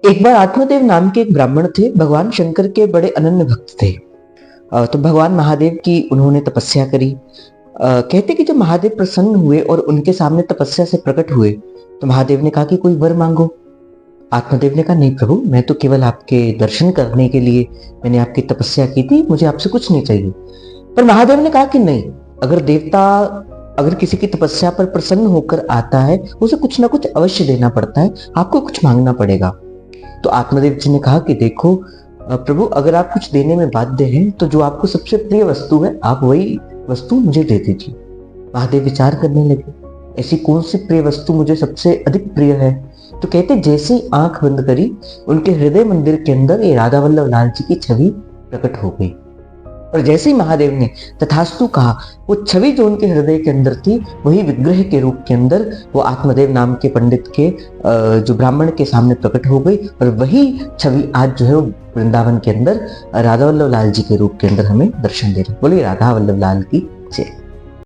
एक बार आत्मदेव नाम के एक ब्राह्मण थे। भगवान शंकर के बड़े अनन्य भक्त थे। तो भगवान महादेव की उन्होंने तपस्या करी। कहते कि जब महादेव प्रसन्न हुए और उनके सामने तपस्या से प्रकट हुए तो महादेव ने कहा कि कोई वर मांगो। आत्मदेव ने कहा नहीं प्रभु, मैं तो केवल आपके दर्शन करने के लिए मैंने आपकी तपस्या की थी, मुझे आपसे कुछ नहीं चाहिए। पर महादेव ने कहा कि नहीं, अगर देवता अगर किसी की तपस्या पर प्रसन्न होकर आता है, उसे कुछ ना कुछ अवश्य देना पड़ता है, आपको कुछ मांगना पड़ेगा। तो आत्मदेव जी ने कहा कि देखो प्रभु, अगर आप कुछ देने में बाध्य हैं तो जो आपको सबसे प्रिय वस्तु है आप वही वस्तु मुझे दे दीजिए। महादेव विचार करने लगे, ऐसी कौन सी प्रिय वस्तु मुझे सबसे अधिक प्रिय है। तो कहते जैसे ही आंख बंद करी, उनके हृदय मंदिर के अंदर ये राधा वल्लभ लाल जी की छवि प्रकट हो गई। और जैसे ही महादेव ने तथास्तु कहा, वो छवि जो उनके हृदय के अंदर थी वही विग्रह के रूप के अंदर वो आत्मदेव नाम के पंडित के जो ब्राह्मण के सामने प्रकट हो गई। और वही छवि आज जो है वो वृंदावन के अंदर राधा वल्लभ लाल जी के रूप के अंदर हमें दर्शन दे रही। बोलिए राधा वल्लभ लाल की जय।